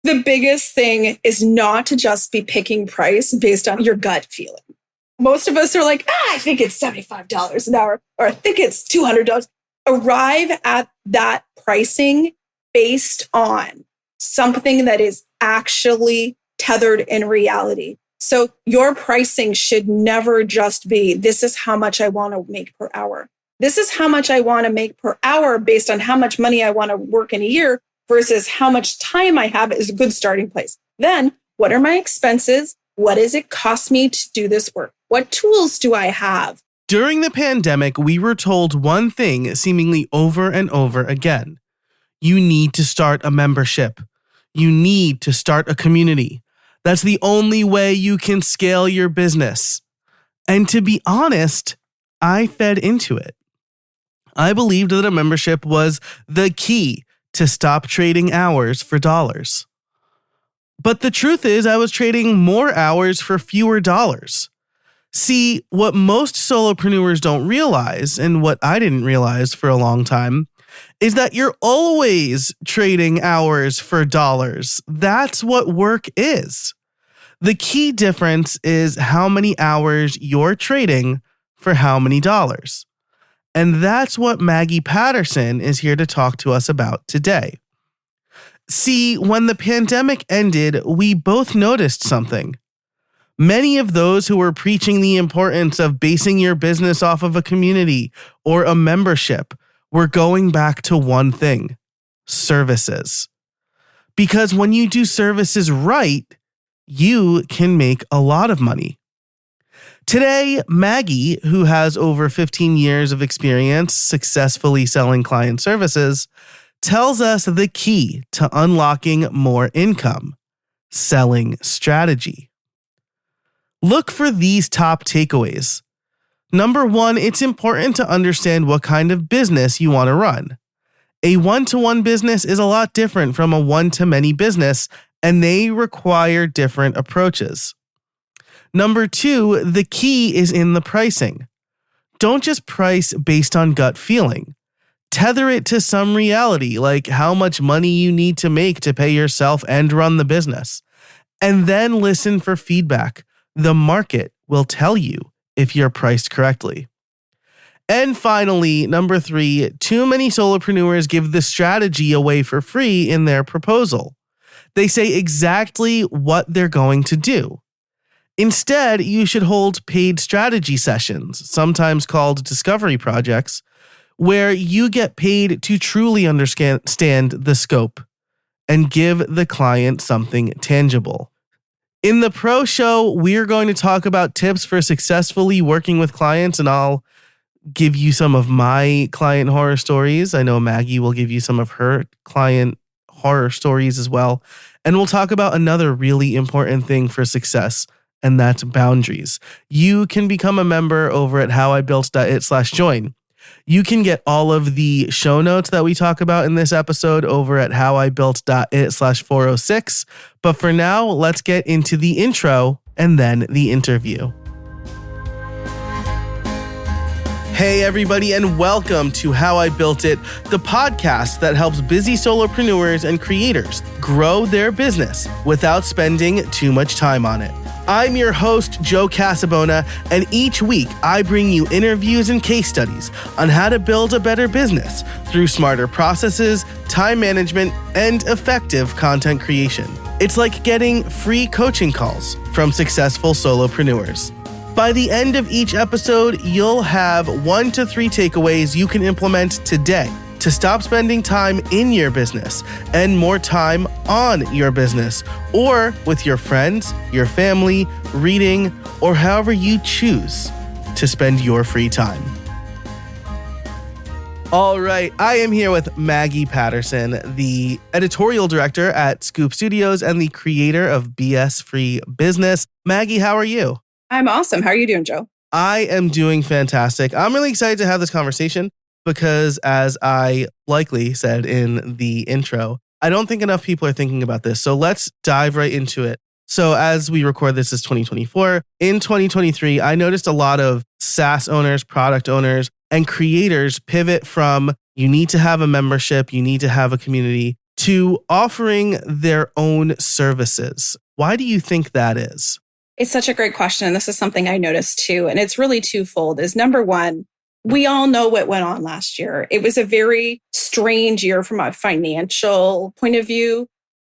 The biggest thing is not to just be picking price based on your gut feeling. Most of us are like, I think it's $75 an hour, or I think it's $200. Arrive at that pricing based on something that is actually tethered in reality. So your pricing should never just be, this is how much I want to make per hour. This is how much I want to make per hour based on how much money I want to work in a year versus how much time I have is a good starting place. Then what are my expenses? What does it cost me to do this work? What tools do I have? During the pandemic, we were told one thing seemingly over and over again. You need to start a membership. You need to start a community. That's the only way you can scale your business. And to be honest, I fed into it. I believed that a membership was the key to stop trading hours for dollars. But the truth is, I was trading more hours for fewer dollars. See, what most solopreneurs don't realize, and what I didn't realize for a long time, is that you're always trading hours for dollars. That's what work is. The key difference is how many hours you're trading for how many dollars. And that's what Maggie Patterson is here to talk to us about today. See, when the pandemic ended, we both noticed something. Many of those who were preaching the importance of basing your business off of a community or a membership were going back to one thing: services. Because when you do services right, you can make a lot of money. Today, Maggie, who has over 15 years of experience successfully selling client services, tells us the key to unlocking more income: selling strategy. Look for these top takeaways. Number one, it's important to understand what kind of business you want to run. A one-to-one business is a lot different from a one-to-many business, and they require different approaches. Number two, the key is in the pricing. Don't just price based on gut feeling. Tether it to some reality, like how much money you need to make to pay yourself and run the business. And then listen for feedback. The market will tell you if you're priced correctly. And finally, number three, too many solopreneurs give the strategy away for free in their proposal. They say exactly what they're going to do. Instead, you should hold paid strategy sessions, sometimes called discovery projects, where you get paid to truly understand the scope and give the client something tangible. In the Pro Show, we're going to talk about tips for successfully working with clients, and I'll give you some of my client horror stories. I know Maggie will give you some of her client horror stories as well. And we'll talk about another really important thing for success, and that's boundaries. You can become a member over at howibuilt.it/join. You can get all of the show notes that we talk about in this episode over at howibuilt.it/406. But for now, let's get into the intro and then the interview. Hey everybody, and welcome to How I Built It, the podcast that helps busy solopreneurs and creators grow their business without spending too much time on it. I'm your host, Joe Casabona, and each week I bring you interviews and case studies on how to build a better business through smarter processes, time management, and effective content creation. It's like getting free coaching calls from successful solopreneurs. By the end of each episode, you'll have 1 to 3 takeaways you can implement today to stop spending time in your business and more time on your business, or with your friends, your family, reading, or however you choose to spend your free time. All right, I am here with Maggie Patterson, the editorial director at Scoop Studios and the creator of BS Free Business. Maggie, how are you? I'm awesome. How are you doing, Joe? I am doing fantastic. I'm really excited to have this conversation because, as I likely said in the intro, I don't think enough people are thinking about this. So let's dive right into it. So as we record this is 2024. In 2023, I noticed a lot of SaaS owners, product owners, and creators pivot from you need to have a membership, you need to have a community, to offering their own services. Why do you think that is? It's such a great question. And this is something I noticed too. And it's really twofold. Is number one, we all know what went on last year. It was a very strange year from a financial point of view.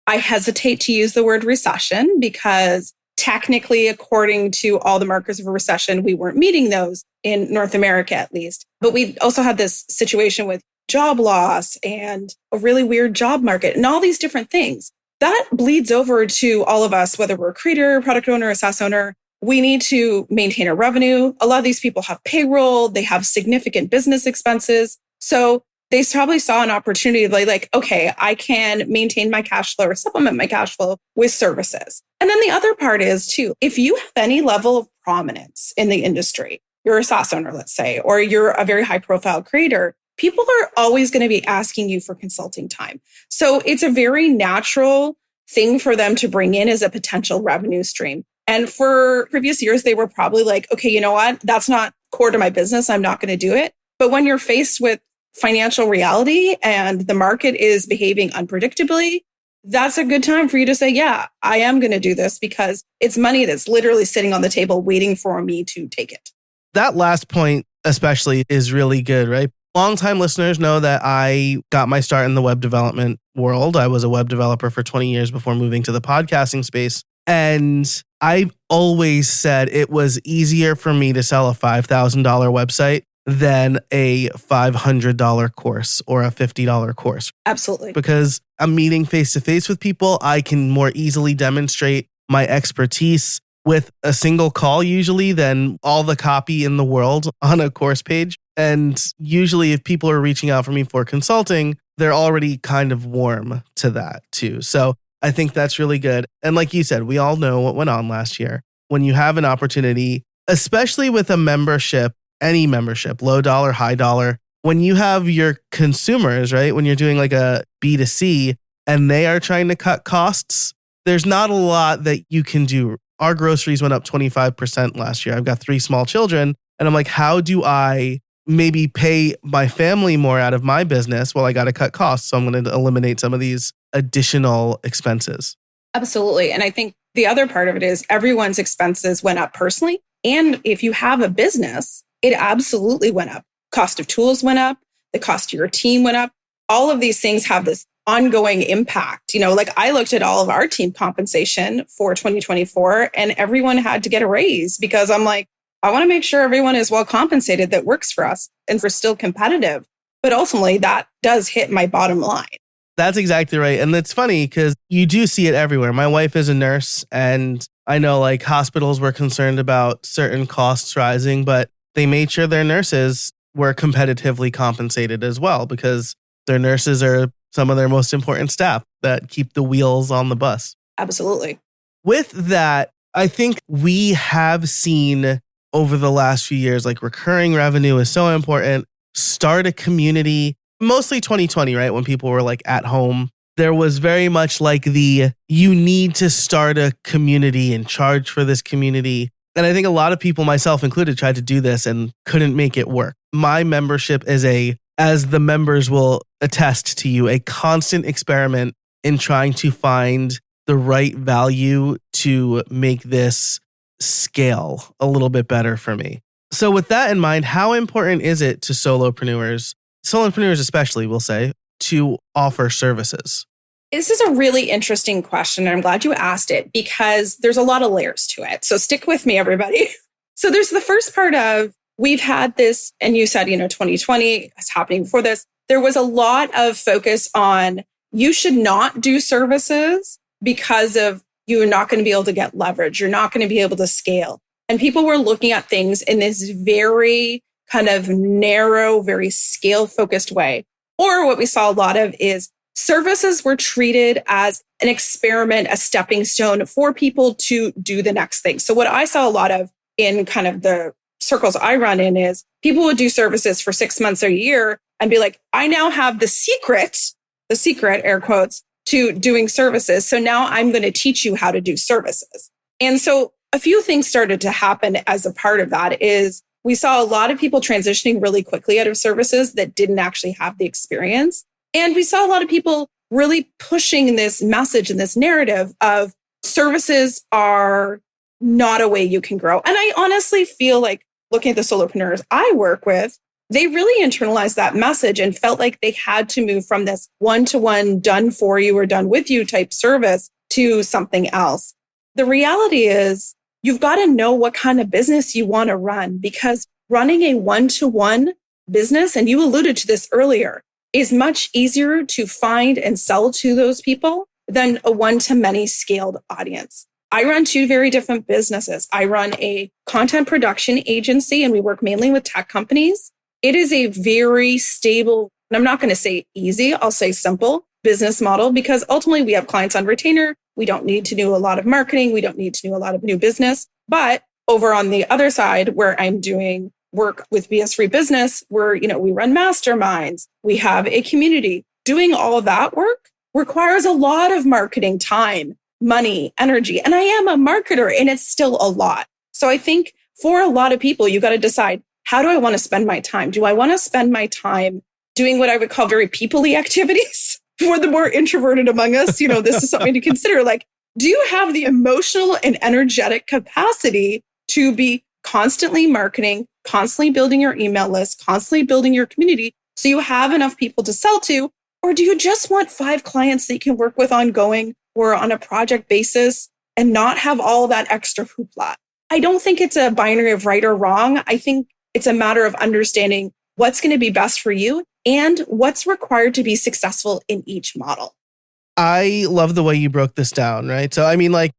I hesitate to use the word recession because technically, according to all the markers of a recession, we weren't meeting those in North America, at least. But we also had this situation with job loss and a really weird job market and all these different things. That bleeds over to all of us, whether we're a creator, product owner, a SaaS owner. We need to maintain our revenue. A lot of these people have payroll. They have significant business expenses. So they probably saw an opportunity like, okay, I can maintain my cash flow or supplement my cash flow with services. And then the other part is too, if you have any level of prominence in the industry, you're a SaaS owner, let's say, or you're a very high profile creator, people are always going to be asking you for consulting time. So it's a very natural thing for them to bring in as a potential revenue stream. And for previous years, they were probably like, okay, you know what? That's not core to my business. I'm not going to do it. But when you're faced with financial reality and the market is behaving unpredictably, that's a good time for you to say, yeah, I am going to do this because it's money that's literally sitting on the table waiting for me to take it. That last point especially is really good, right? Longtime listeners know that I got my start in the web development world. I was a web developer for 20 years before moving to the podcasting space. And I've always said it was easier for me to sell a $5,000 website than a $500 course or a $50 course. Absolutely. Because I'm meeting face to face with people. I can more easily demonstrate my expertise with a single call usually than all the copy in the world on a course page. And usually if people are reaching out for me for consulting, they're already kind of warm to that too. So I think that's really good. And like you said, we all know what went on last year. When you have an opportunity, especially with a membership, any membership, low dollar, high dollar, when you have your consumers, right? When you're doing like a B2C and they are trying to cut costs, there's not a lot that you can do. Our groceries went up 25% last year. I've got 3 small children and I'm like, how do I maybe pay my family more out of my business? Well, I got to cut costs. So I'm going to eliminate some of these additional expenses. Absolutely. And I think the other part of it is everyone's expenses went up personally. And if you have a business, it absolutely went up. Cost of tools went up. The cost of your team went up. All of these things have this ongoing impact. You know, like I looked at all of our team compensation for 2024 and everyone had to get a raise because I'm like, I want to make sure everyone is well compensated that works for us and we're still competitive. But ultimately that does hit my bottom line. That's exactly right. And it's funny because you do see it everywhere. My wife is a nurse and I know like hospitals were concerned about certain costs rising, but they made sure their nurses were competitively compensated as well because their nurses are some of their most important staff that keep the wheels on the bus. Absolutely. With that, I think we have seen over the last few years, like recurring revenue is so important. Start a community, mostly 2020, right? When people were like at home, there was very much like you need to start a community and charge for this community. And I think a lot of people, myself included, tried to do this and couldn't make it work. My membership is as the members will attest to you, a constant experiment in trying to find the right value to make this scale a little bit better for me. So with that in mind, how important is it to solopreneurs especially, we'll say, to offer services? This is a really interesting question. And I'm glad you asked it because there's a lot of layers to it. So stick with me, everybody. So there's the first part of we've had this, and you said, 2020 is happening before this. There was a lot of focus on you should not do services because of you're not going to be able to get leverage. You're not going to be able to scale. And people were looking at things in this very kind of narrow, very scale focused way. Or what we saw a lot of is services were treated as an experiment, a stepping stone for people to do the next thing. So what I saw a lot of in kind of the circles I run in is people would do services for 6 months or a year and be like, I now have the secret, air quotes, to doing services. So now I'm going to teach you how to do services. And so a few things started to happen as a part of that is we saw a lot of people transitioning really quickly out of services that didn't actually have the experience. And we saw a lot of people really pushing this message and this narrative of services are not a way you can grow. And I honestly feel like looking at the solopreneurs I work with, they really internalized that message and felt like they had to move from this one-to-one done for you or done with you type service to something else. The reality is you've got to know what kind of business you want to run, because running a one-to-one business, and you alluded to this earlier, is much easier to find and sell to those people than a one-to-many scaled audience. I run two very different businesses. I run a content production agency, and we work mainly with tech companies. It is a very stable, and I'm not going to say easy, I'll say simple business model, because ultimately we have clients on retainer. We don't need to do a lot of marketing. We don't need to do a lot of new business. But over on the other side, where I'm doing work with BS Free Business, where, we run masterminds, we have a community. Doing all of that work requires a lot of marketing time, money, energy. And I am a marketer, and it's still a lot. So I think for a lot of people, you got to decide, how do I want to spend my time? Do I want to spend my time doing what I would call very people-y activities? For the more introverted among us, this is something to consider. Like, do you have the emotional and energetic capacity to be constantly marketing, constantly building your email list, constantly building your community so you have enough people to sell to? Or do you just want 5 clients that you can work with ongoing or on a project basis and not have all that extra hoopla? I don't think it's a binary of right or wrong. I think it's a matter of understanding what's going to be best for you and what's required to be successful in each model. I love the way you broke this down, right? So,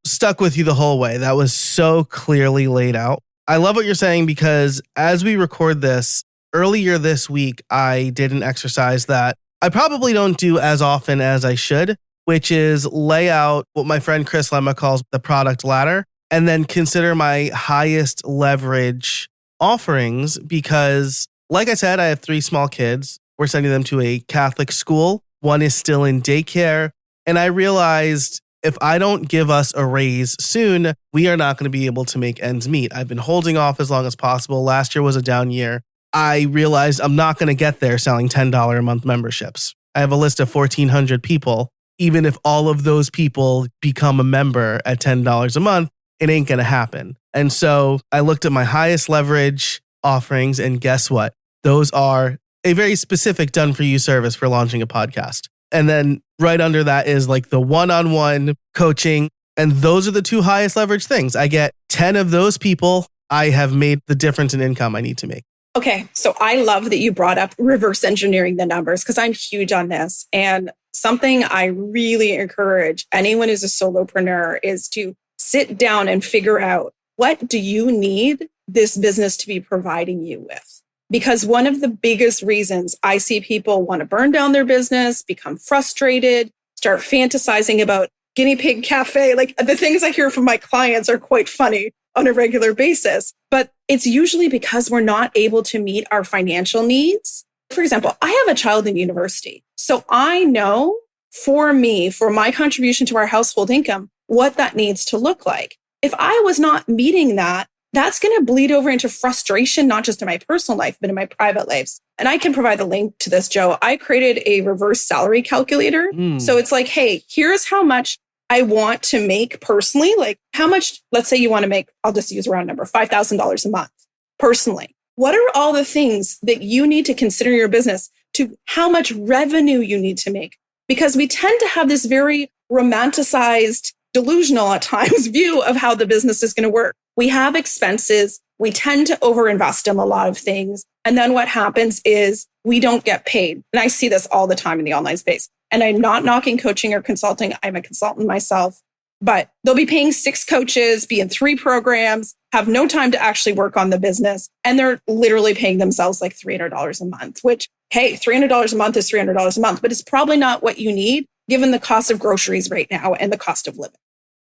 stuck with you the whole way. That was so clearly laid out. I love what you're saying, because as we record this, earlier this week, I did an exercise that I probably don't do as often as I should, which is lay out what my friend Chris Lemma calls the product ladder, and then consider my highest leverage offerings. Because, like I said, I have 3 small kids. We're sending them to a Catholic school. One is still in daycare. And I realized if I don't give us a raise soon, we are not going to be able to make ends meet. I've been holding off as long as possible. Last year was a down year. I realized I'm not going to get there selling $10 a month memberships. I have a list of 1,400 people. Even if all of those people become a member at $10 a month, it ain't going to happen. And so I looked at my highest leverage offerings, and guess what? Those are a very specific done-for-you service for launching a podcast. And then right under that is like the one-on-one coaching. And those are the 2 highest leverage things. I get 10 of those people. I have made the difference in income I need to make. Okay. So I love that you brought up reverse engineering the numbers, because I'm huge on this. And something I really encourage anyone who's a solopreneur is to sit down and figure out, what do you need this business to be providing you with? Because one of the biggest reasons I see people want to burn down their business, become frustrated, start fantasizing about guinea pig cafe. Like, the things I hear from my clients are quite funny on a regular basis. But it's usually because we're not able to meet our financial needs. For example, I have a child in university. So I know for me, for my contribution to our household income, what that needs to look like. If I was not meeting that, that's going to bleed over into frustration, not just in my personal life, but in my private lives. And I can provide the link to this, Joe. I created a reverse salary calculator. So it's like, hey, here's how much I want to make personally. Like, how much, let's say you want to make, I'll just use a round number, $5,000 a month personally. What are all the things that you need to consider in your business to how much revenue you need to make? Because we tend to have this very romanticized, delusional at times view of how the business is going to work. We have expenses. We tend to overinvest in a lot of things. And then what happens is we don't get paid. And I see this all the time in the online space. And I'm not knocking coaching or consulting. I'm a consultant myself. But they'll be paying 6 coaches, be in 3 programs, have no time to actually work on the business. And they're literally paying themselves like $300 a month, which, hey, $300 a month is $300 a month, but it's probably not what you need given the cost of groceries right now and the cost of living.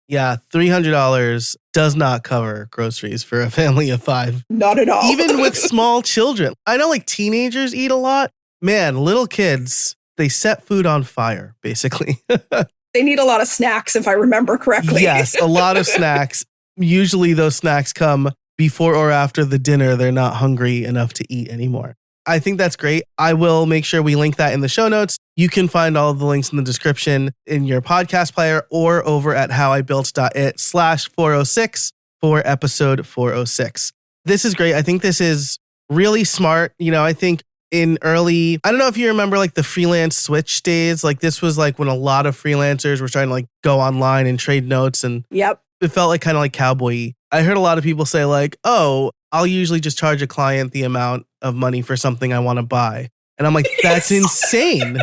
Yeah, $300 does not cover groceries for a family of 5. Not at all. Even with small children. I know like teenagers eat a lot. Man, little kids, they set food on fire, basically. They need a lot of snacks, if I remember correctly. Yes, a lot of snacks. Usually those snacks come before or after the dinner. They're not hungry enough to eat anymore. I think that's great. I will make sure we link that in the show notes. You can find all of the links in the description in your podcast player or over at howibuilt.it/406 for episode 406. This is great. I think this is really smart. I think in early, I don't know if you remember like the freelance switch days. Like this was like when a lot of freelancers were trying to like go online and trade notes, and Yep. it felt like kind of like cowboy-y. I heard a lot of people say like, oh, I'll usually just charge a client the amount of money for something I want to buy. And I'm like, that's insane.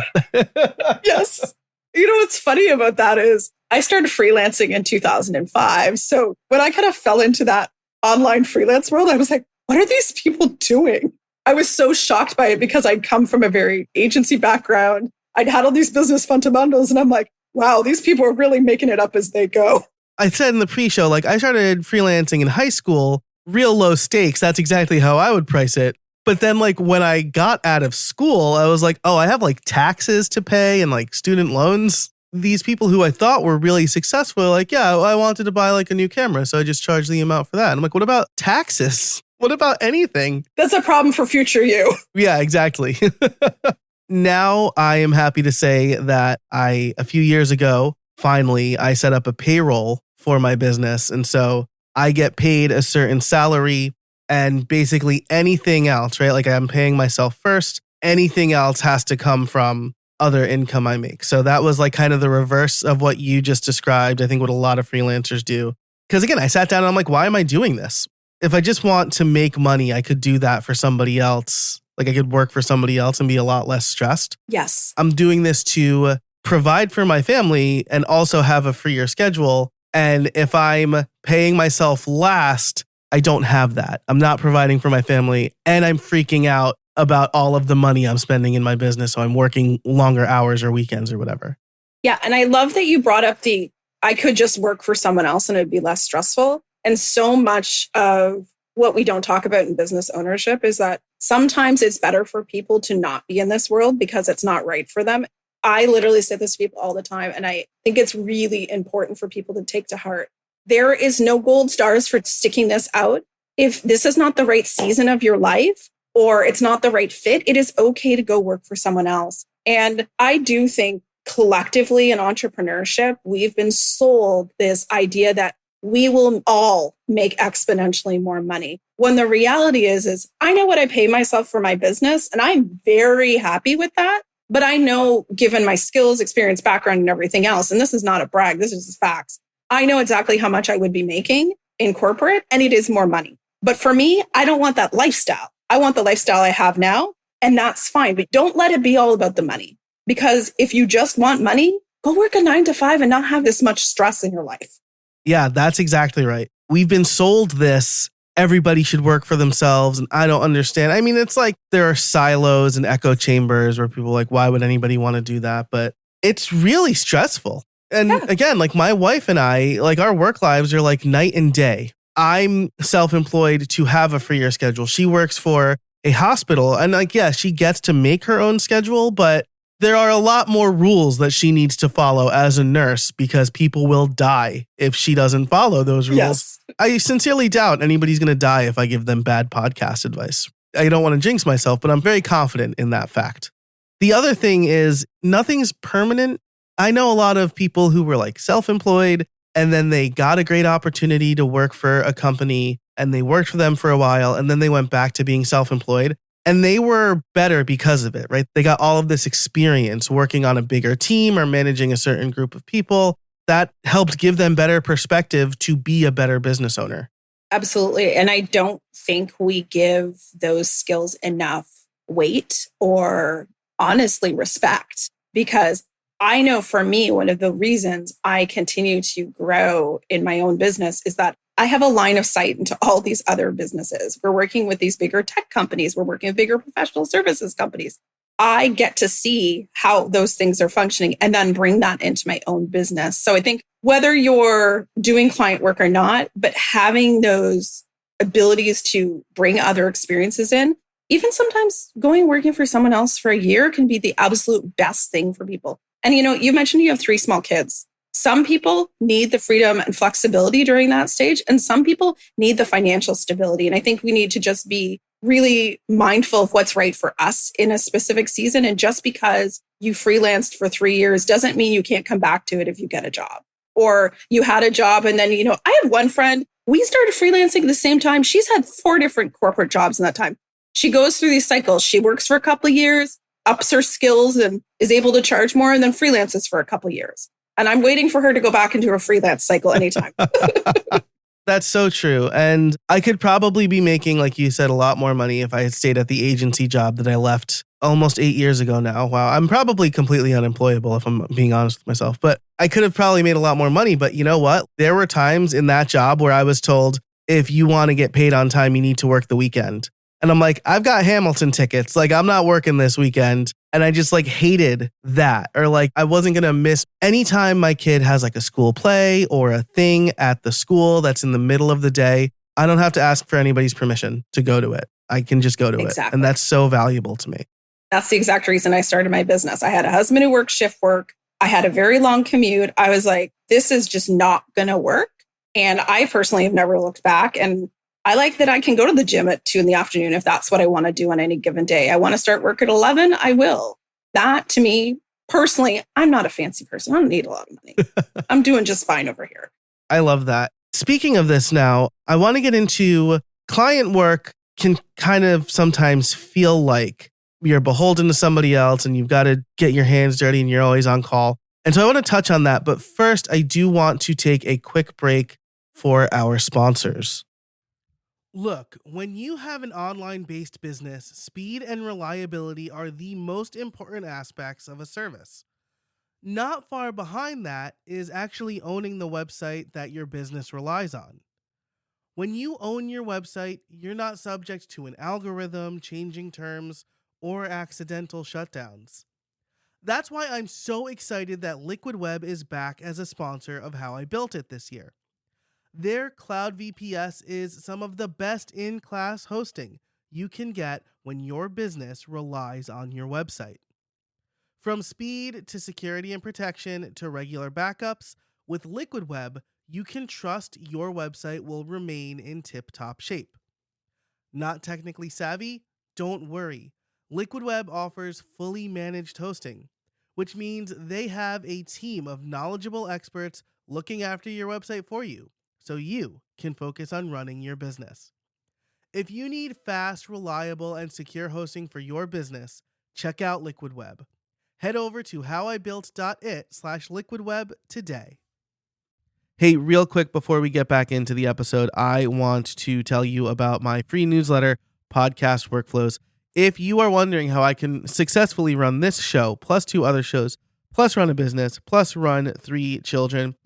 Yes. What's funny about that is I started freelancing in 2005. So when I kind of fell into that online freelance world, I was like, what are these people doing? I was so shocked by it because I'd come from a very agency background. I'd had all these business fundamentals and I'm like, wow, these people are really making it up as they go. I said in the pre-show, like I started freelancing in high school, real low stakes. That's exactly how I would price it. But then like when I got out of school, I was like, oh, I have like taxes to pay and like student loans. These people who I thought were really successful, like, yeah, I wanted to buy like a new camera. So I just charged the amount for that. And I'm like, what about taxes? What about anything? That's a problem for future you. Yeah, exactly. Now I am happy to say that a few years ago, finally, I set up a payroll for my business. And so I get paid a certain salary and basically anything else, right? Like I'm paying myself first. Anything else has to come from other income I make. So that was like kind of the reverse of what you just described. I think what a lot of freelancers do. Because again, I sat down and I'm like, why am I doing this? If I just want to make money, I could do that for somebody else. Like I could work for somebody else and be a lot less stressed. Yes. I'm doing this to provide for my family and also have a freer schedule. And if I'm paying myself last, I don't have that. I'm not providing for my family and I'm freaking out about all of the money I'm spending in my business. So I'm working longer hours or weekends or whatever. Yeah. And I love that you brought up I could just work for someone else and it'd be less stressful. And so much of what we don't talk about in business ownership is that sometimes it's better for people to not be in this world because it's not right for them. I literally say this to people all the time. And I think it's really important for people to take to heart. There is no gold stars for sticking this out. If this is not the right season of your life or it's not the right fit, it is okay to go work for someone else. And I do think collectively in entrepreneurship, we've been sold this idea that we will all make exponentially more money. When the reality is I know what I pay myself for my business and I'm very happy with that. But I know, given my skills, experience, background, and everything else, and this is not a brag, this is just facts, I know exactly how much I would be making in corporate, and it is more money. But for me, I don't want that lifestyle. I want the lifestyle I have now, and that's fine. But don't let it be all about the money. Because if you just want money, go work a 9-to-5 and not have this much stress in your life. Yeah, that's exactly right. We've been sold this. Everybody should work for themselves. And I don't understand. I mean, it's like there are silos and echo chambers where people are like, why would anybody want to do that? But it's really stressful. And again, like my wife and I, like our work lives are like night and day. I'm self-employed to have a freer schedule. She works for a hospital and like, yeah, she gets to make her own schedule, but there are a lot more rules that she needs to follow as a nurse because people will die if she doesn't follow those rules. Yes. I sincerely doubt anybody's going to die if I give them bad podcast advice. I don't want to jinx myself, but I'm very confident in that fact. The other thing is nothing's permanent. I know a lot of people who were like self-employed and then they got a great opportunity to work for a company and they worked for them for a while and then they went back to being self-employed. And they were better because of it, right? They got all of this experience working on a bigger team or managing a certain group of people that helped give them better perspective to be a better business owner. Absolutely. And I don't think we give those skills enough weight or honestly respect, because I know for me, one of the reasons I continue to grow in my own business is that I have a line of sight into all these other businesses. We're working with these bigger tech companies. We're working with bigger professional services companies. I get to see how those things are functioning and then bring that into my own business. So I think whether you're doing client work or not, but having those abilities to bring other experiences in, even sometimes going working for someone else for a year can be the absolute best thing for people. And you mentioned you have 3 small kids. Some people need the freedom and flexibility during that stage, and some people need the financial stability. And I think we need to just be really mindful of what's right for us in a specific season. And just because you freelanced for 3 years doesn't mean you can't come back to it if you get a job. Or you had a job and then, I have one friend, we started freelancing at the same time. She's had 4 different corporate jobs in that time. She goes through these cycles. She works for a couple of years, ups her skills and is able to charge more, and then freelances for a couple of years. And I'm waiting for her to go back into a freelance cycle anytime. That's so true. And I could probably be making, like you said, a lot more money if I had stayed at the agency job that I left almost 8 years ago now. Wow. I'm probably completely unemployable if I'm being honest with myself, but I could have probably made a lot more money. But you know what? There were times in that job where I was told, if you want to get paid on time, you need to work the weekend. And I'm like, I've got Hamilton tickets. Like, I'm not working this weekend. And I just hated that. Or I wasn't going to miss any time my kid has a school play or a thing at the school that's in the middle of the day. I don't have to ask for anybody's permission to go to it. I can just go to it. And that's so valuable to me. That's the exact reason I started my business. I had a husband who worked shift work. I had a very long commute. I was like, this is just not going to work. And I personally have never looked back. And I like that I can go to the gym at 2 p.m. if that's what I want to do on any given day. I want to start work at 11. I will. That to me, personally, I'm not a fancy person. I don't need a lot of money. I'm doing just fine over here. I love that. Speaking of this now, I want to get into client work can kind of sometimes feel like you're beholden to somebody else and you've got to get your hands dirty and you're always on call. And so I want to touch on that. But first, I do want to take a quick break for our sponsors. Look, when you have an online-based business, speed and reliability are the most important aspects of a service. Not far behind that is actually owning the website that your business relies on. When you own your website, you're not subject to an algorithm, changing terms, or accidental shutdowns. That's why I'm so excited that Liquid Web is back as a sponsor of How I Built It this year. Their Cloud VPS is some of the best in-class hosting you can get when your business relies on your website. From speed to security and protection to regular backups, with Liquid Web, you can trust your website will remain in tip-top shape. Not technically savvy? Don't worry. Liquid Web offers fully managed hosting, which means they have a team of knowledgeable experts looking after your website for you, so you can focus on running your business. If you need fast, reliable, and secure hosting for your business, check out Liquid Web. Head over to howibuilt.it/liquidweb today. Hey, real quick before we get back into the episode, I want to tell you about my free newsletter, Podcast Workflows. If you are wondering how I can successfully run this show, plus 2 other shows, plus run a business, plus run 3 children,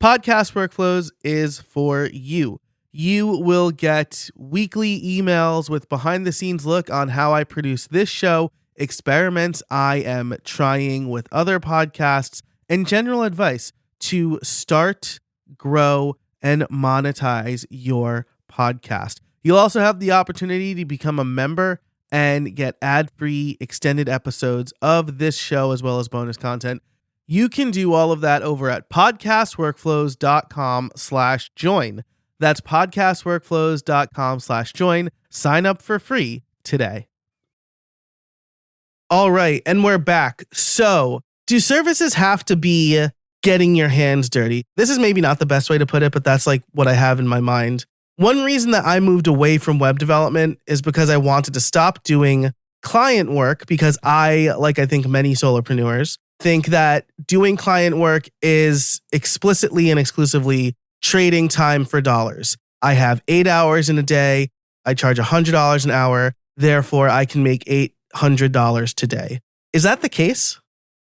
Podcast Workflows is for you. You will get weekly emails with behind-the-scenes look on how I produce this show, experiments I am trying with other podcasts, and general advice to start, grow, and monetize your podcast. You'll also have the opportunity to become a member and get ad-free extended episodes of this show as well as bonus content. You can do all of that over at podcastworkflows.com/join. That's podcastworkflows.com/join. Sign up for free today. All right, and we're back. So, do services have to be getting your hands dirty? This is maybe not the best way to put it, but that's what I have in my mind. One reason that I moved away from web development is because I wanted to stop doing client work because I think many solopreneurs, think that doing client work is explicitly and exclusively trading time for dollars. I have 8 hours in a day. I charge $100 an hour. Therefore, I can make $800 today. Is that the case?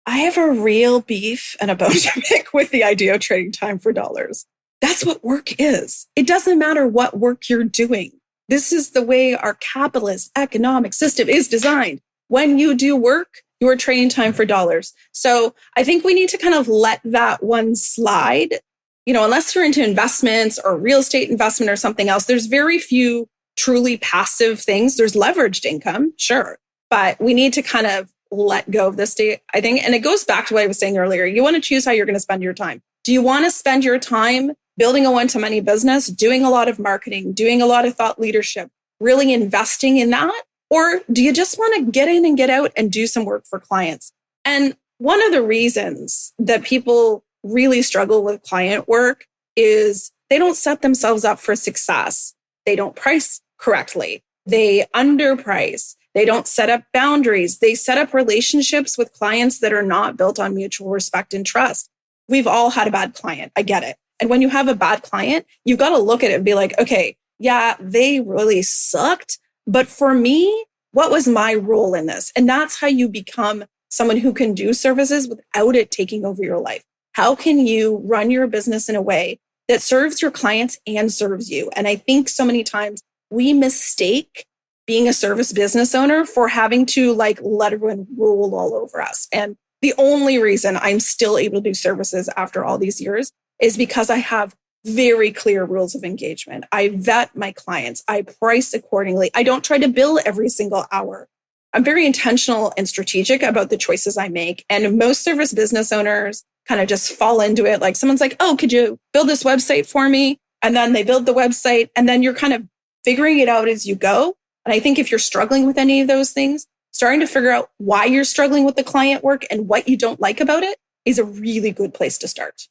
I have a real beef and a bone to pick with the idea of trading time for dollars. That's what work is. It doesn't matter what work you're doing. This is the way our capitalist economic system is designed. When you do work, you are trading time for dollars. So I think we need to kind of let that one slide. Unless you're into investments or real estate investment or something else, there's very few truly passive things. There's leveraged income, sure. But we need to kind of let go of this, I think. And it goes back to what I was saying earlier. You want to choose how you're going to spend your time. Do you want to spend your time building a one-to-many business, doing a lot of marketing, doing a lot of thought leadership, really investing in that? Or do you just want to get in and get out and do some work for clients? And one of the reasons that people really struggle with client work is they don't set themselves up for success. They don't price correctly. They underprice. They don't set up boundaries. They set up relationships with clients that are not built on mutual respect and trust. We've all had a bad client. I get it. And when you have a bad client, you've got to look at it and be like, okay, yeah, they really sucked. But for me, what was my role in this? And that's how you become someone who can do services without it taking over your life. How can you run your business in a way that serves your clients and serves you? And I think so many times we mistake being a service business owner for having to like let everyone rule all over us. And the only reason I'm still able to do services after all these years is because I have very clear rules of engagement. I vet my clients. I price accordingly. I don't try to bill every single hour. I'm very intentional and strategic about the choices I make. And most service business owners kind of just fall into it. Like someone's like, oh, could you build this website for me? And then they build the website and then you're kind of figuring it out as you go. And I think if you're struggling with any of those things, starting to figure out why you're struggling with the client work and what you don't like about it is a really good place to start.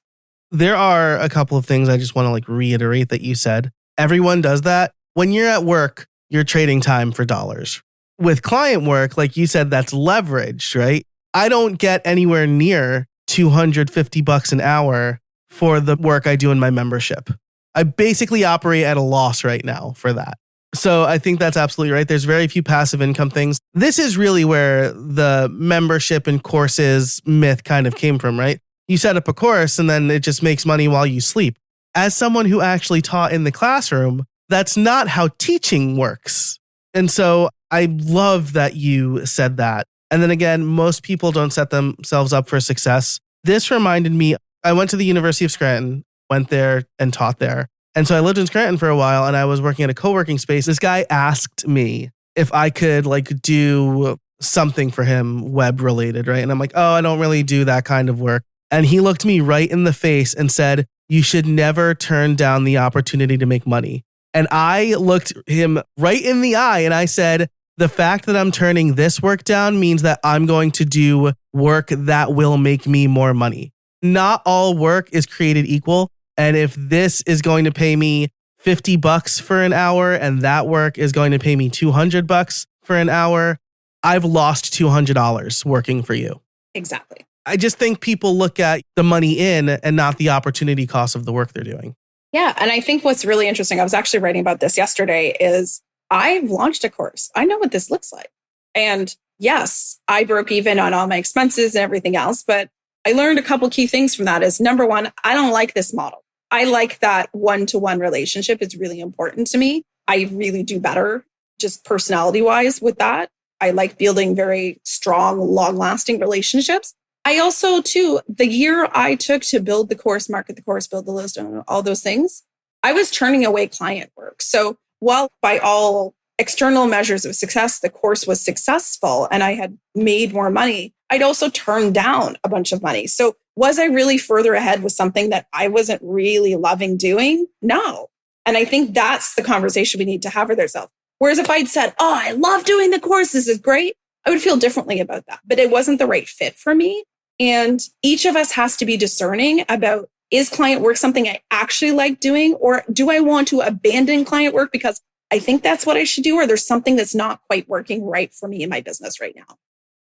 There are a couple of things I just want to like reiterate that you said. Everyone does that. When you're at work, you're trading time for dollars. With client work, like you said, that's leveraged, right? I don't get anywhere near $250 an hour for the work I do in my membership. I basically operate at a loss right now for that. So I think that's absolutely right. There's very few passive income things. This is really where the membership and courses myth kind of came from, right? You set up a course and then it just makes money while you sleep. As someone who actually taught in the classroom, that's not how teaching works. And so I love that you said that. And then again, most people don't set themselves up for success. This reminded me, I went to the University of Scranton, went there and taught there. And so I lived in Scranton for a while and I was working at a co-working space. This guy asked me if I could like do something for him web related, right? And I'm like, oh, I don't really do that kind of work. And he looked me right in the face and said, you should never turn down the opportunity to make money. And I looked him right in the eye and I said, the fact that I'm turning this work down means that I'm going to do work that will make me more money. Not all work is created equal. And if this is going to pay me $50 for an hour and that work is going to pay me $200 for an hour, I've lost $200 working for you. Exactly. I just think people look at the money in and not the opportunity cost of the work they're doing. Yeah. And I think what's really interesting, I was actually writing about this yesterday, is I've launched a course. I know what this looks like. And yes, I broke even on all my expenses and everything else, but I learned a couple key things from that is number one, I don't like this model. I like that one-to-one relationship. It's really important to me. I really do better just personality-wise with that. I like building very strong, long-lasting relationships. I also, too, the year I took to build the course, market the course, build the list, all those things, I was turning away client work. So while by all external measures of success, the course was successful and I had made more money, I'd also turned down a bunch of money. So was I really further ahead with something that I wasn't really loving doing? No. And I think that's the conversation we need to have with ourselves. Whereas if I'd said, oh, I love doing the course, this is great, I would feel differently about that. But it wasn't the right fit for me. And each of us has to be discerning about, is client work something I actually like doing? Or do I want to abandon client work because I think that's what I should do? Or there's something that's not quite working right for me in my business right now?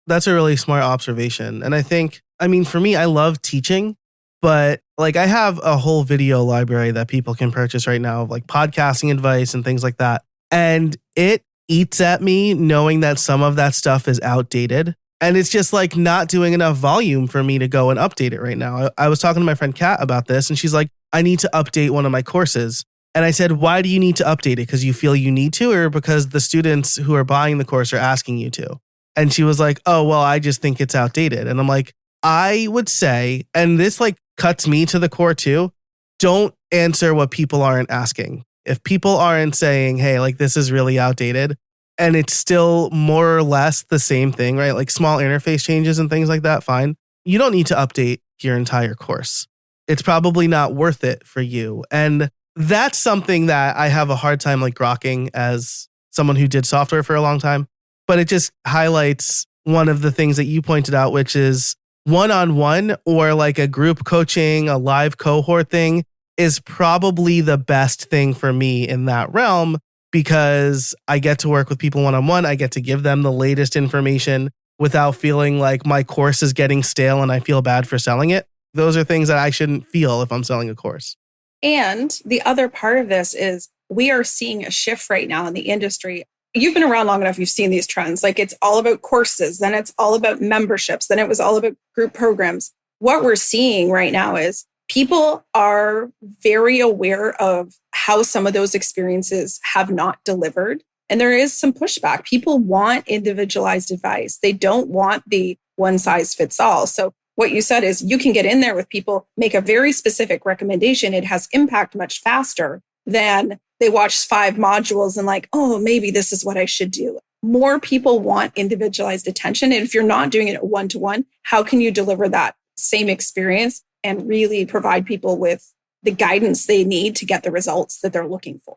That's a really smart observation. And I think, for me, I love teaching, but like I have a whole video library that people can purchase right now of like podcasting advice and things like that. And it eats at me knowing that some of that stuff is outdated. And it's just like not doing enough volume for me to go and update it right now. I was talking to my friend Kat about this and she's like, I need to update one of my courses. And I said, why do you need to update it? Because you feel you need to, or because the students who are buying the course are asking you to? And she was like, oh, well, I just think it's outdated. And I'm like, I would say, and this like cuts me to the core too, don't answer what people aren't asking. If people aren't saying, hey, like this is really outdated, and it's still more or less the same thing, right? Like small interface changes and things like that, fine. You don't need to update your entire course. It's probably not worth it for you. And that's something that I have a hard time like grokking as someone who did software for a long time. But it just highlights one of the things that you pointed out, which is one-on-one or like a group coaching, a live cohort thing is probably the best thing for me in that realm because I get to work with people one-on-one. I get to give them the latest information without feeling like my course is getting stale and I feel bad for selling it. Those are things that I shouldn't feel if I'm selling a course. And the other part of this is we are seeing a shift right now in the industry. You've been around long enough, you've seen these trends. Like it's all about courses, then it's all about memberships, then it was all about group programs. What we're seeing right now is people are very aware of how some of those experiences have not delivered. And there is some pushback. People want individualized advice. They don't want the one size fits all. So what you said is you can get in there with people, make a very specific recommendation. It has impact much faster than they watch 5 modules and like, oh, maybe this is what I should do. More people want individualized attention. And if you're not doing it one-to-one, how can you deliver that same experience and really provide people with the guidance they need to get the results that they're looking for?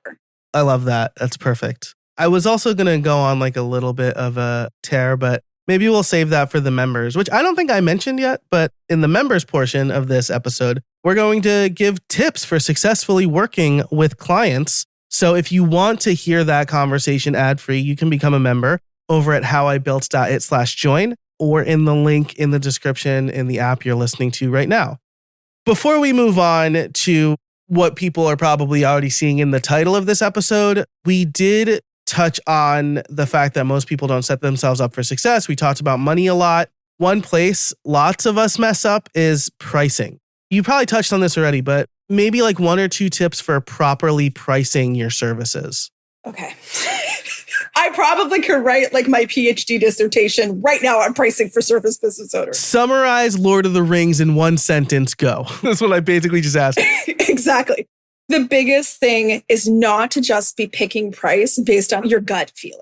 I love that. That's perfect. I was also going to go on like a little bit of a tear, but maybe we'll save that for the members, which I don't think I mentioned yet. But in the members portion of this episode, we're going to give tips for successfully working with clients. So if you want to hear that conversation ad-free, you can become a member over at howibuilt.it/join or in the link in the description in the app you're listening to right now. Before we move on to what people are probably already seeing in the title of this episode, we did touch on the fact that most people don't set themselves up for success. We talked about money a lot. One place lots of us mess up is pricing. You probably touched on this already, but maybe like 1 or 2 tips for properly pricing your services. Okay. I probably could write like my PhD dissertation right now on pricing for service business owners. Summarize Lord of the Rings in 1 sentence, go. That's what I basically just asked. Exactly. The biggest thing is not to just be picking price based on your gut feeling.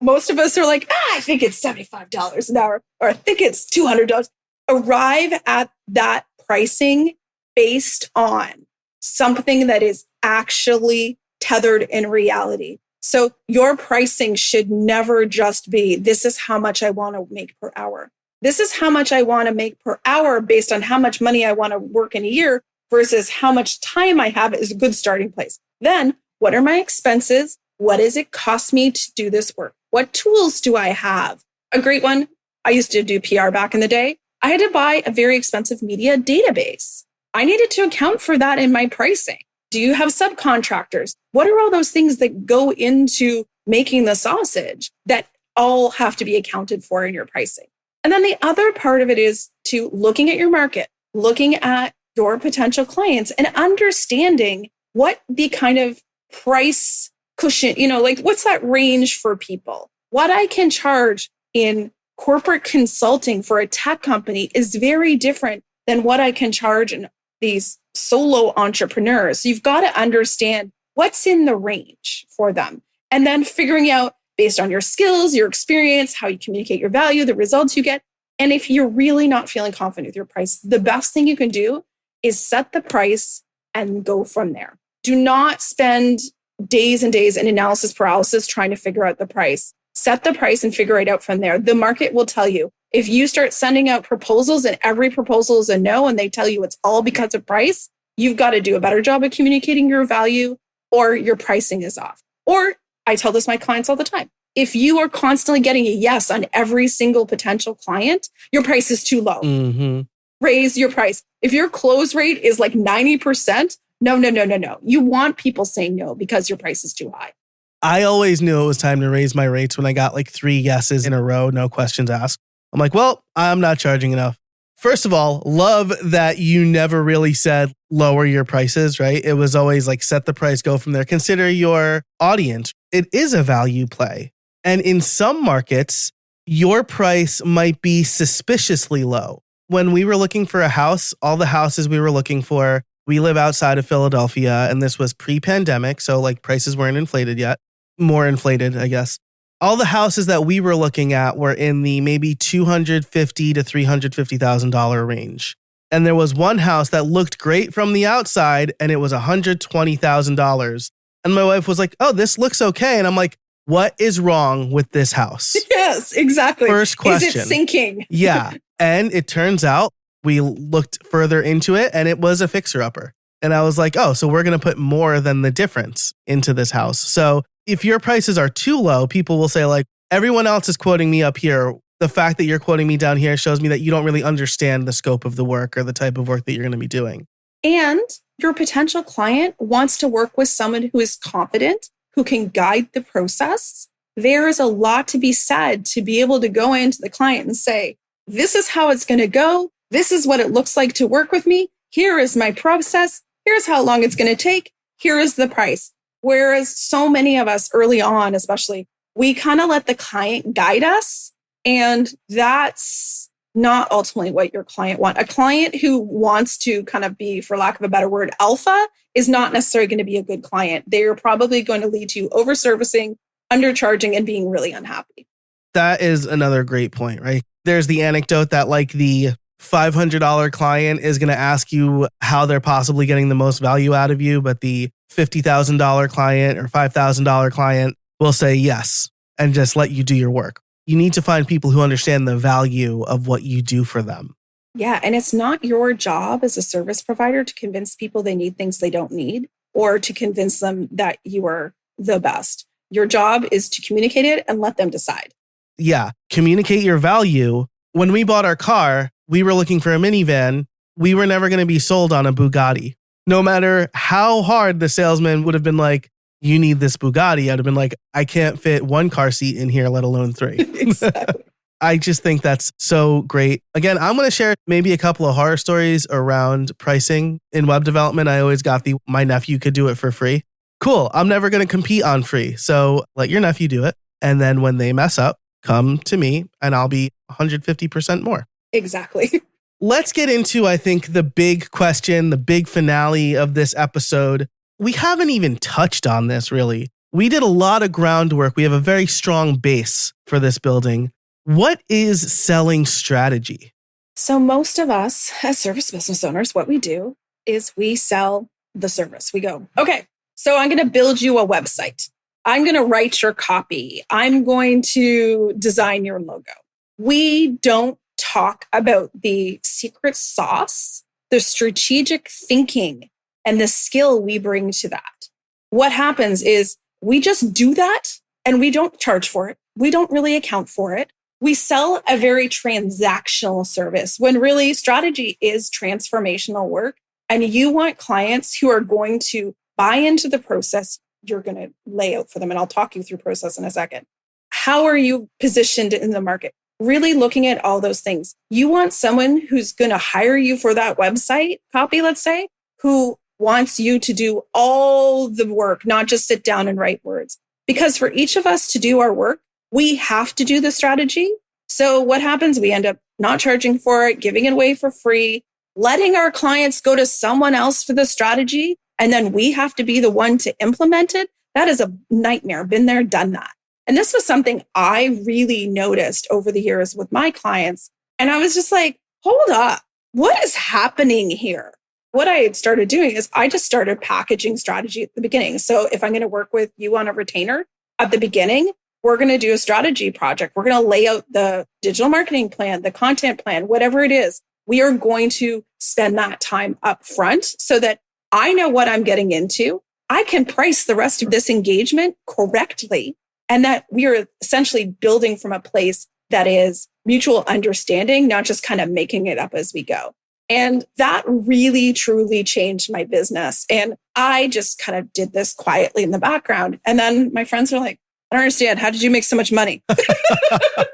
Most of us are like, I think it's $75 an hour, or I think it's $200. Arrive at that pricing based on something that is actually tethered in reality. So your pricing should never just be, this is how much I want to make per hour. This is how much I want to make per hour based on how much money I want to work in a year versus how much time I have is a good starting place. Then what are my expenses? What does it cost me to do this work? What tools do I have? A great one, I used to do PR back in the day. I had to buy a very expensive media database. I needed to account for that in my pricing. Do you have subcontractors? What are all those things that go into making the sausage that all have to be accounted for in your pricing? And then the other part of it is to looking at your market, looking at your potential clients and understanding what the kind of price cushion, like what's that range for people? What I can charge in corporate consulting for a tech company is very different than what I can charge in these solo entrepreneurs. So you've got to understand what's in the range for them. And then figuring out based on your skills, your experience, how you communicate your value, the results you get. And if you're really not feeling confident with your price, the best thing you can do is set the price and go from there. Do not spend days and days in analysis paralysis trying to figure out the price. Set the price and figure it out from there. The market will tell you. If you start sending out proposals and every proposal is a no and they tell you it's all because of price, you've got to do a better job of communicating your value or your pricing is off. Or I tell this to my clients all the time. If you are constantly getting a yes on every single potential client, your price is too low. Mm-hmm. Raise your price. If your close rate is like 90%, no. You want people saying no because your price is too high. I always knew it was time to raise my rates when I got like 3 yeses in a row, no questions asked. I'm like, well, I'm not charging enough. First of all, love that you never really said lower your prices, right? It was always like set the price, go from there. Consider your audience. It is a value play. And in some markets, your price might be suspiciously low. When we were looking for a house, all the houses we were looking for, we live outside of Philadelphia, and this was pre-pandemic, so like prices weren't inflated yet. More inflated, I guess. All the houses that we were looking at were in the maybe $250,000 to $350,000 range. And there was one house that looked great from the outside, and it was $120,000. And my wife was like, oh, this looks okay. And I'm like, what is wrong with this house? Yes, exactly. First question. Is it sinking? Yeah. And it turns out we looked further into it and it was a fixer-upper. And I was like, oh, so we're going to put more than the difference into this house. So if your prices are too low, people will say like, everyone else is quoting me up here. The fact that you're quoting me down here shows me that you don't really understand the scope of the work or the type of work that you're going to be doing. And your potential client wants to work with someone who is confident, who can guide the process. There is a lot to be said to be able to go into the client and say, this is how it's going to go. This is what it looks like to work with me. Here is my process. Here's how long it's going to take. Here is the price. Whereas so many of us early on, especially, we kind of let the client guide us. And that's not ultimately what your client wants. A client who wants to kind of be, for lack of a better word, alpha is not necessarily going to be a good client. They're probably going to lead to over-servicing, undercharging, and being really unhappy. That is another great point, right? There's the anecdote that like the $500 client is going to ask you how they're possibly getting the most value out of you, but the $50,000 client or $5,000 client will say yes and just let you do your work. You need to find people who understand the value of what you do for them. Yeah, and it's not your job as a service provider to convince people they need things they don't need or to convince them that you are the best. Your job is to communicate it and let them decide. Yeah, communicate your value. When we bought our car, we were looking for a minivan. We were never going to be sold on a Bugatti. No matter how hard the salesman would have been like, you need this Bugatti, I'd have been like, I can't fit one car seat in here, let alone three. Exactly. I just think that's so great. Again, I'm going to share maybe a couple of horror stories around pricing in web development. I always got my nephew could do it for free. Cool. I'm never going to compete on free. So let your nephew do it. And then when they mess up, come to me and I'll be 150% more. Exactly. Let's get into, I think, the big question, the big finale of this episode. We haven't even touched on this, really. We did a lot of groundwork. We have a very strong base for this building. What is selling strategy? So most of us as service business owners, what we do is we sell the service. We go, okay, so I'm going to build you a website. I'm going to write your copy. I'm going to design your logo. We don't talk about the secret sauce, the strategic thinking, and the skill we bring to that. What happens is we just do that and we don't charge for it. We don't really account for it. We sell a very transactional service when really strategy is transformational work. And you want clients who are going to buy into the process you're going to lay out for them. And I'll talk you through process in a second. How are you positioned in the market? Really looking at all those things. You want someone who's going to hire you for that website copy, let's say, who wants you to do all the work, not just sit down and write words. Because for each of us to do our work, we have to do the strategy. So what happens? We end up not charging for it, giving it away for free, letting our clients go to someone else for the strategy, and then we have to be the one to implement it. That is a nightmare. Been there, done that. And this was something I really noticed over the years with my clients. And I was just like, hold up, what is happening here? What I had started doing is I just started packaging strategy at the beginning. So if I'm going to work with you on a retainer at the beginning, we're going to do a strategy project. We're going to lay out the digital marketing plan, the content plan, whatever it is. We are going to spend that time up front so that I know what I'm getting into. I can price the rest of this engagement correctly, and that we are essentially building from a place that is mutual understanding, not just kind of making it up as we go. And that really, truly changed my business. And I just kind of did this quietly in the background. And then my friends were like, I don't understand. How did you make so much money? I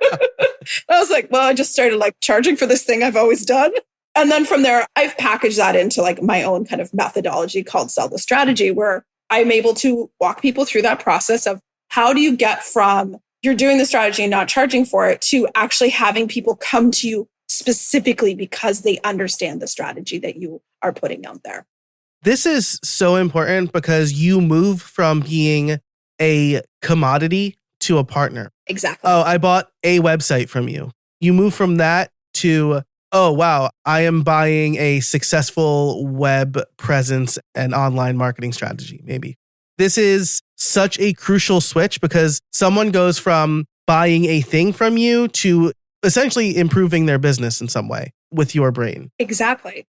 was like, well, I just started like charging for this thing I've always done. And then from there, I've packaged that into like my own kind of methodology called Sell the Strategy, where I'm able to walk people through that process of how do you get from you're doing the strategy and not charging for it to actually having people come to you specifically because they understand the strategy that you are putting out there. This is so important because you move from being a commodity to a partner. Exactly. Oh, I bought a website from you. You move from that to, oh, wow, I am buying a successful web presence and online marketing strategy, maybe. This is such a crucial switch because someone goes from buying a thing from you to essentially improving their business in some way with your brain. Exactly.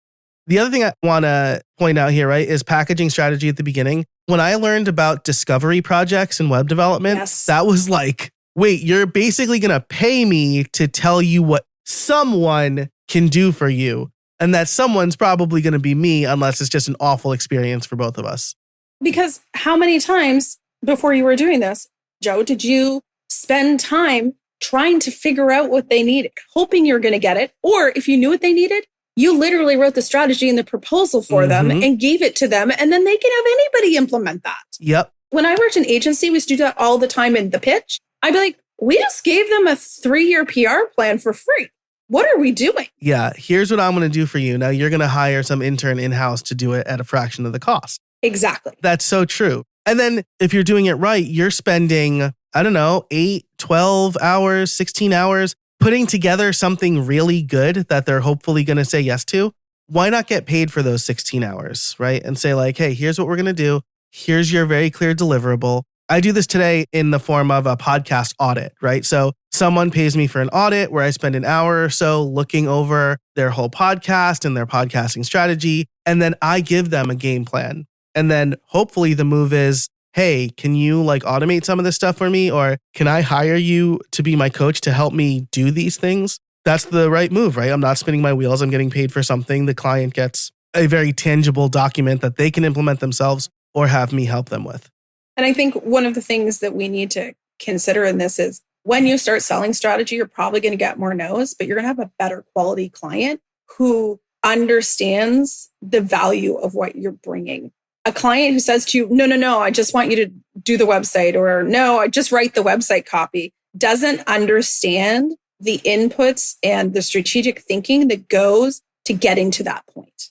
The other thing I want to point out here, right, is packaging strategy at the beginning. When I learned about discovery projects and web development, that was like, wait, you're basically going to pay me to tell you what someone can do for you. And that someone's probably going to be me unless it's just an awful experience for both of us. Because how many times before you were doing this, Joe, did you spend time trying to figure out what they needed, hoping you're going to get it? Or if you knew what they needed, you literally wrote the strategy and the proposal for them and gave it to them. And then they can have anybody implement that. Yep. When I worked in agency, we used to do that all the time in the pitch. I'd be like, we just gave them a 3-year PR plan for free. What are we doing? Yeah, here's what I'm going to do for you. Now you're going to hire some intern in-house to do it at a fraction of the cost. Exactly. That's so true. And then if you're doing it right, you're spending, 8, 12 hours, 16 hours putting together something really good that they're hopefully going to say yes to. Why not get paid for those 16 hours, right? And say like, hey, here's what we're going to do. Here's your very clear deliverable. I do this today in the form of a podcast audit, right? So someone pays me for an audit where I spend an hour or so looking over their whole podcast and their podcasting strategy. And then I give them a game plan. And then hopefully the move is, hey, can you like automate some of this stuff for me? Or can I hire you to be my coach to help me do these things? That's the right move, right? I'm not spinning my wheels. I'm getting paid for something. The client gets a very tangible document that they can implement themselves or have me help them with. And I think one of the things that we need to consider in this is when you start selling strategy, you're probably going to get more no's, but you're going to have a better quality client who understands the value of what you're bringing. A client who says to you, no, I just want you to do the website, or no, I just write the website copy, doesn't understand the inputs and the strategic thinking that goes to getting to that point.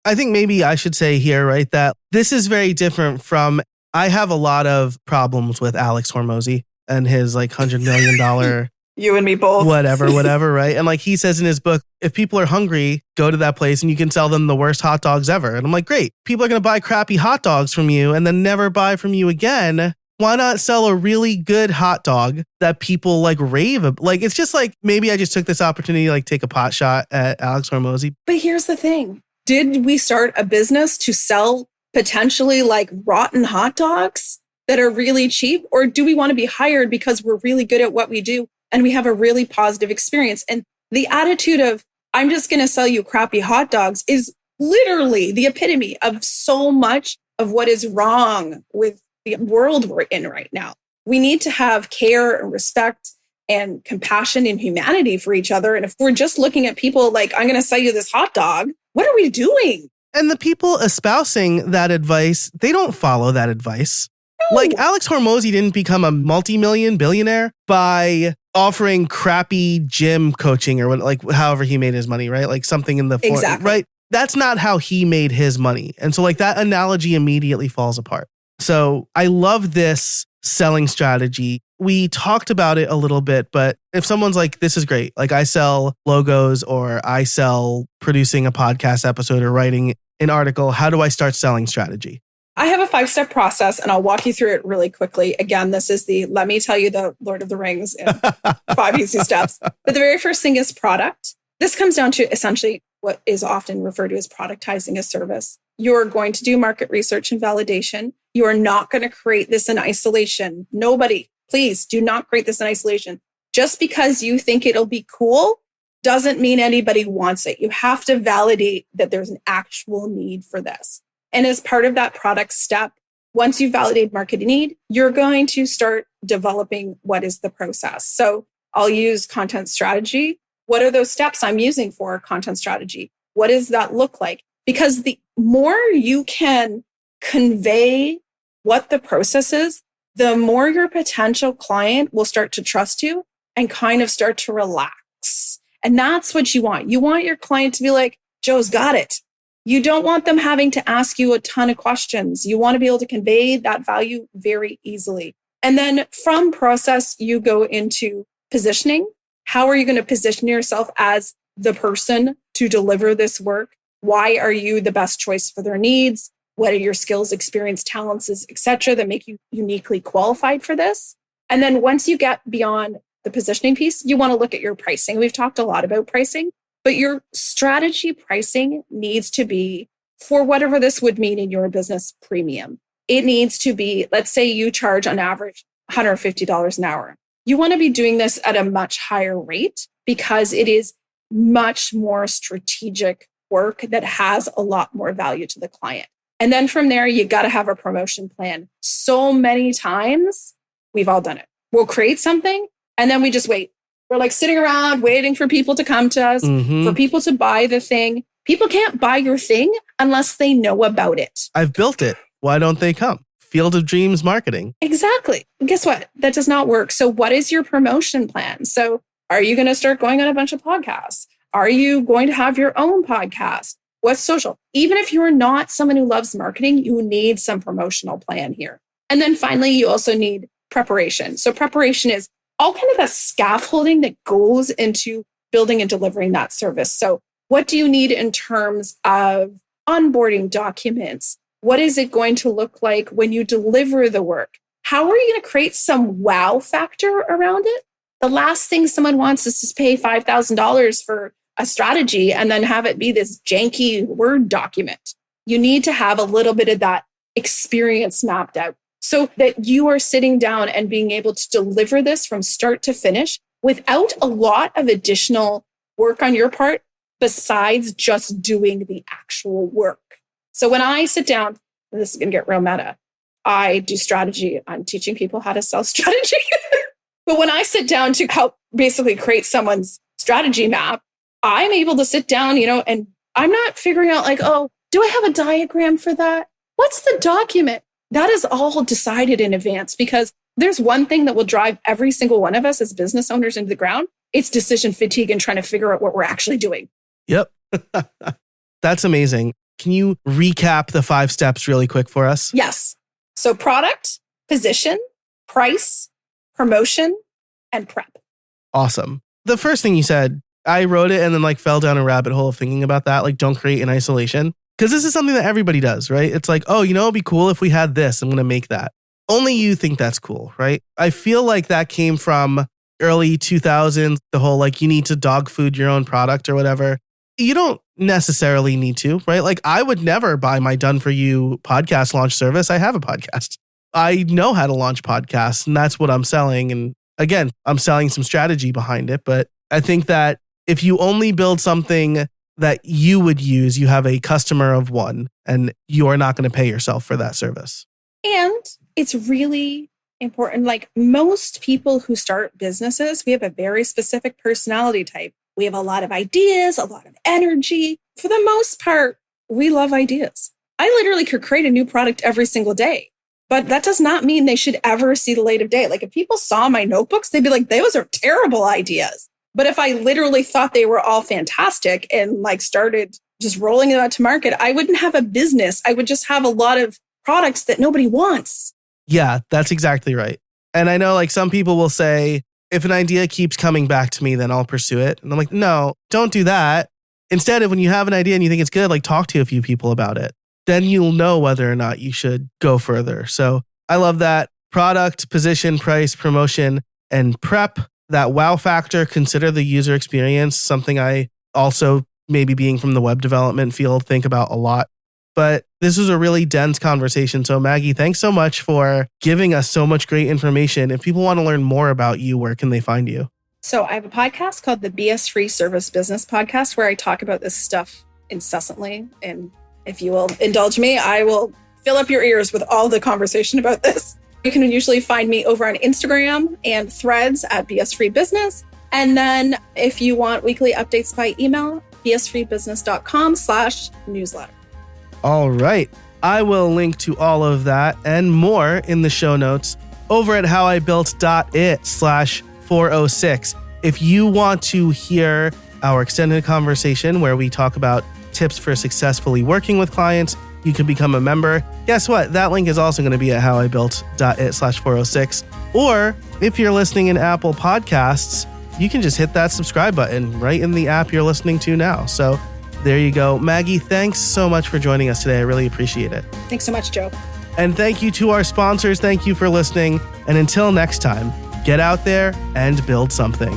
I think maybe I should say here, right, that this is very different from, I have a lot of problems with Alex Hormozy and his like $100 million you and me both. Whatever, right? And like he says in his book, if people are hungry, go to that place and you can sell them the worst hot dogs ever. And I'm like, great. People are going to buy crappy hot dogs from you and then never buy from you again. Why not sell a really good hot dog that people like rave about? Like, it's just like, maybe I just took this opportunity to like take a pot shot at Alex Hormozy. But here's the thing. Did we start a business to sell potentially like rotten hot dogs that are really cheap? Or do we want to be hired because we're really good at what we do and we have a really positive experience? And the attitude of, I'm just going to sell you crappy hot dogs is literally the epitome of so much of what is wrong with the world we're in right now. We need to have care and respect and compassion and humanity for each other. And if we're just looking at people like, I'm going to sell you this hot dog, what are we doing? And the people espousing that advice, they don't follow that advice. No. Like Alex Hormozy didn't become a multi-million billionaire by offering crappy gym coaching or what, like however he made his money, right? Like something in the exactly. Right? That's not how he made his money. And so like that analogy immediately falls apart. So I love this selling strategy. We talked about it a little bit, but if someone's like, this is great, like I sell logos or I sell producing a podcast episode or writing an article, how do I start selling strategy? I have a 5-step process and I'll walk you through it really quickly. Again, this is let me tell you the Lord of the Rings in 5 easy steps. But the very first thing is product. This comes down to essentially what is often referred to as productizing a service. You're going to do market research and validation. You are not going to create this in isolation. Nobody, please do not create this in isolation. Just because you think it'll be cool doesn't mean anybody wants it. You have to validate that there's an actual need for this. And as part of that product step, once you validate market need, you're going to start developing what is the process. So I'll use content strategy. What are those steps I'm using for content strategy? What does that look like? Because the more you can convey what the process is, the more your potential client will start to trust you and kind of start to relax. And that's what you want. You want your client to be like, Joe's got it. You don't want them having to ask you a ton of questions. You want to be able to convey that value very easily. And then from process, you go into positioning. How are you going to position yourself as the person to deliver this work? Why are you the best choice for their needs? What are your skills, experience, talents, etc., that make you uniquely qualified for this? And then once you get beyond the positioning piece, you want to look at your pricing. We've talked a lot about pricing, but your strategy pricing needs to be for whatever this would mean in your business premium. It needs to be, let's say you charge on average $150 an hour. You want to be doing this at a much higher rate because it is much more strategic work that has a lot more value to the client. And then from there, you got to have a promotion plan. So many times, we've all done it. We'll create something and then we just wait. We're like sitting around waiting for people to come to us, for people to buy the thing. People can't buy your thing unless they know about it. I've built it. Why don't they come? Field of Dreams marketing. Exactly. And guess what? That does not work. So what is your promotion plan? So are you going to start going on a bunch of podcasts? Are you going to have your own podcast? What's social? Even if you're not someone who loves marketing, you need some promotional plan here. And then finally, you also need preparation. So preparation is all kind of the scaffolding that goes into building and delivering that service. So what do you need in terms of onboarding documents? What is it going to look like when you deliver the work? How are you going to create some wow factor around it? The last thing someone wants is to pay $5,000 for a strategy and then have it be this janky Word document. You need to have a little bit of that experience mapped out so that you are sitting down and being able to deliver this from start to finish without a lot of additional work on your part besides just doing the actual work. So when I sit down, and this is going to get real meta, I do strategy. I'm teaching people how to sell strategy. But when I sit down to help basically create someone's strategy map, I'm able to sit down, and I'm not figuring out like, oh, do I have a diagram for that? What's the document? That is all decided in advance because there's one thing that will drive every single one of us as business owners into the ground. It's decision fatigue and trying to figure out what we're actually doing. Yep. That's amazing. Can you recap the 5 steps really quick for us? Yes. So product, position, price, promotion, and prep. Awesome. The first thing you said, I wrote it and then fell down a rabbit hole of thinking about that. Don't create in isolation. Because this is something that everybody does, right? It's like, oh, it'd be cool if we had this. I'm going to make that. Only you think that's cool, right? I feel like that came from early 2000s, the whole you need to dog food your own product or whatever. You don't necessarily need to, right? I would never buy my Done For You podcast launch service. I have a podcast. I know how to launch podcasts and that's what I'm selling. And again, I'm selling some strategy behind it. But I think that if you only build something that you would use, you have a customer of one and you are not going to pay yourself for that service. And it's really important. Most people who start businesses, we have a very specific personality type. We have a lot of ideas, a lot of energy. For the most part, we love ideas. I literally could create a new product every single day, but that does not mean they should ever see the light of day. If people saw my notebooks, they'd be like, those are terrible ideas. But if I literally thought they were all fantastic and started just rolling it out to market, I wouldn't have a business. I would just have a lot of products that nobody wants. Yeah, that's exactly right. And I know some people will say, if an idea keeps coming back to me, then I'll pursue it. And I'm like, no, don't do that. Instead, when you have an idea and you think it's good, talk to a few people about it. Then you'll know whether or not you should go further. So I love that. Product, position, price, promotion, and prep. That wow factor, consider the user experience, something I also, maybe being from the web development field, think about a lot. But this was a really dense conversation. So Maggie, thanks so much for giving us so much great information. If people want to learn more about you, where can they find you? So I have a podcast called the BS Free Service Business Podcast, where I talk about this stuff incessantly. And if you will indulge me, I will fill up your ears with all the conversation about this. You can usually find me over on Instagram and Threads at BS Free Business. And then if you want weekly updates by email, bsfreebusiness.com/newsletter. All right. I will link to all of that and more in the show notes over at howibuilt.it/406. If you want to hear our extended conversation where we talk about tips for successfully working with clients, you can become a member. Guess what? That link is also going to be at howibuilt.it/406. Or if you're listening in Apple Podcasts, you can just hit that subscribe button right in the app you're listening to now. So There you go. Maggie, thanks so much for joining us today. I really appreciate it. Thanks so much, Joe. And thank you to our sponsors. Thank you for listening. And until next time, get out there and build something.